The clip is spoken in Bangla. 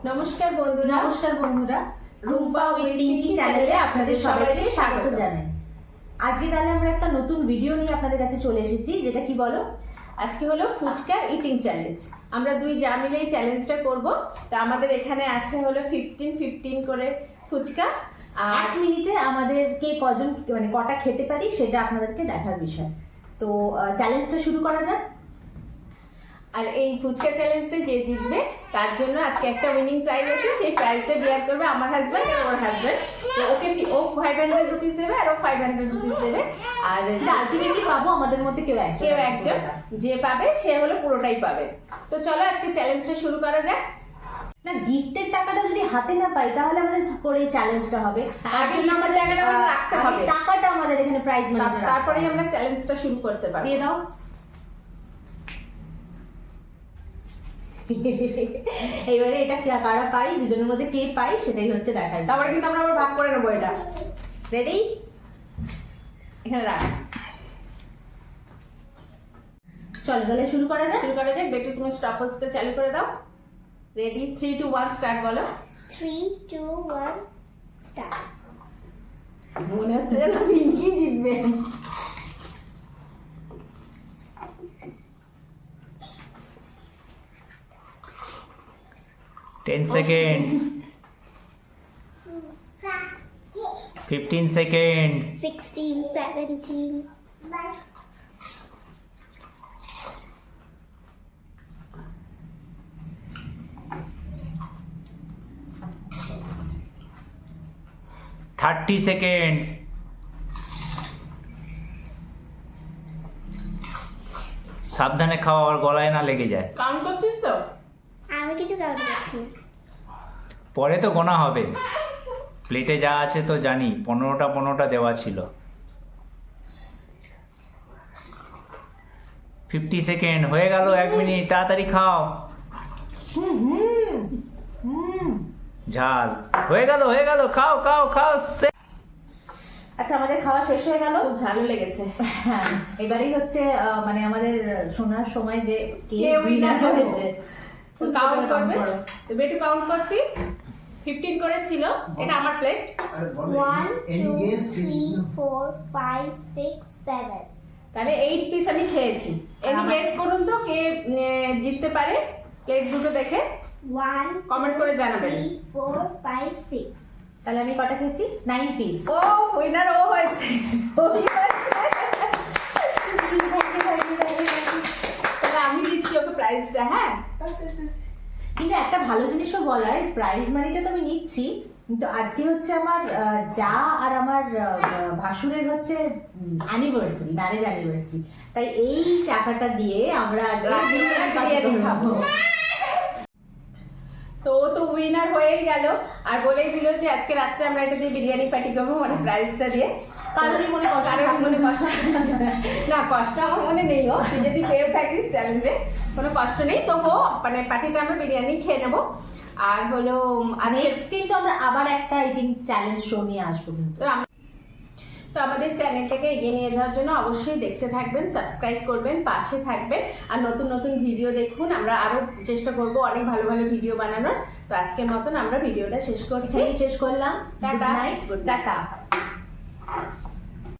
নমস্কার বন্ধুরা, রুম্পা উইথ পিঙ্কি চ্যানেলে আপনাদের সবাইকে স্বাগত জানাই। আজকে তাহলে আমরা একটা নতুন ভিডিও নিয়ে আপনাদের কাছে চলে এসেছি, যেটা কি বলো, আজকে হলো ফুচকা ইটিং চ্যালেঞ্জ। আমরা দুই যা মিলে এই চ্যালেঞ্জটা করব। তা আমাদের এখানে আছে হলো 15 করে ফুচকা, আর 1 মিনিটে আমাদেরকে কজন মানে কটা খেতে পারি সেটা আপনাদেরকে দেখার বিষয়। তো চ্যালেঞ্জটা শুরু করা যাক। আর এই ফুচকা চ্যালেঞ্জটা যে জিতবে তার জন্য আজকে একটা উইনিং প্রাইজ আছে। সেই প্রাইজটা বিয়ার করবে আমার হাজব্যান্ড আর ওর হাজব্যান্ড। তো ওকে ও 500 রুপিস দেবে আর ও 500 রুপিস দেবে। আর আলটিমেটলি পাবো আমাদের মধ্যে কেউ একজন যে পাবে সে হলো পুরোটাই পাবে। তো চলো আজকে চ্যালেঞ্জটা শুরু করা যাক। না, গিফটের টাকাটা যদি হাতে না পাই তাহলে আমাদের করে চ্যালেঞ্জটা হবে। আগে আমাদের টাকাটা রাখতে হবে, টাকাটা আমাদের এখানে প্রাইজ মানি, তারপরেই আমরা চ্যালেঞ্জটা শুরু করতে পারবো। দিয়ে দাও। এইবারে এটা কারা পাই, দুজনের মধ্যে কে পাই সেটাই হচ্ছে দেখার। তারপরে কিন্তু আমরা আবার ভাগ করে নেবো। এটা রেডি? এখানে রাখ। চলো তাহলে শুরু করা যাক। বেটু তুমি স্টপওয়াচটা চালু করে দাও। রেডি, 3 2 1 স্টার্ট বলো। 3 2 1 স্টার্ট। মনে হচ্ছে না পিঙ্কি জিতবে। Ten seconds. 15 seconds. 16 17 30 seconds. সাবধানে খাওয়া, আর গলায় না লেগে যায়। কাউন্ট করছিস তো? আমি কিছু কাউন্ট করছি না। পরে তো গোনা হবে। প্লেটে যা আছে তো জানি, 15টা দেওয়া ছিল। 50 সেকেন্ড হয়ে গেল। 1 মিনিট, তাড়াতাড়ি খাও। ঝাল হয়ে গেল, খাও। আচ্ছা, আমাদের খাওয়া শেষ হয়ে গেল। খুব ঝালও লেগেছে। হ্যাঁ, এবারেই হচ্ছে মানে আমাদের শোনার সময় যে কে কে উইনার winner হয়েছে। তো কাউন্ট করবে। তো বেটু কাউন্ট করতি 15 করেছিল। এটা আমার প্লেট। 1 2 3 4 5 6 7 তাহলে 8 পিস আমি খেয়েছি। এনি গেস করুন তো কে জিততে পারে প্লেট দুটো দেখে 1 কমেন্ট করে জানাবেন। 3 4 5 6 তাহলে আমি কটা খেয়েছি? 9 পিস। ও উইনার ও হয়েছে। তাহলে আমি দিচ্ছি ওকে প্রাইজটা। হ্যাঁ, কিন্তু একটা ভালো জিনিসও বলার, প্রাইজ মানিটা তো আমি নিচ্ছি, কিন্তু আজকে হচ্ছে আমার যা আর আমার ভাসুরের হচ্ছে অ্যানিভার্সারি, ম্যারেজ অ্যানিভার্সারি, তাই এই টাকাটা দিয়ে আমরা বিরিয়ানি খাবো। তো ও তো উইনার হয়েই গেল, আর বলেই দিল যে আজকে রাত্রে আমরা এটা দিয়ে বিরিয়ানি পার্টি করবো, মানে প্রাইজটা দিয়ে। কারোরই মনে কষ্ট না, কষ্ট আমার মনে নেই। ও তুই যদি পেয়ে থাকিস চ্যালেঞ্জে কোনো কষ্ট নেই। তো ও মানে পার্টিটা আমরা বিরিয়ানি খেয়ে নেবো। আর হলো নেক্সট কিন্তু আমরা আবার একটা ইটিং চ্যালেঞ্জ শো নিয়ে আসবো কিন্তু। তো আমাদের চ্যানেলটাকে এগিয়ে নিয়ে যাওয়ার জন্য অবশ্যই দেখতে থাকবেন, সাবস্ক্রাইব করবেন, পাশে থাকবেন, আর নতুন ভিডিও দেখুন। আমরা আরো চেষ্টা করব অনেক ভালো ভিডিও বানানোর। তো আজকের মতন আমরা ভিডিওটা শেষ করছি। শেষ করলাম। টাটা। টাটা।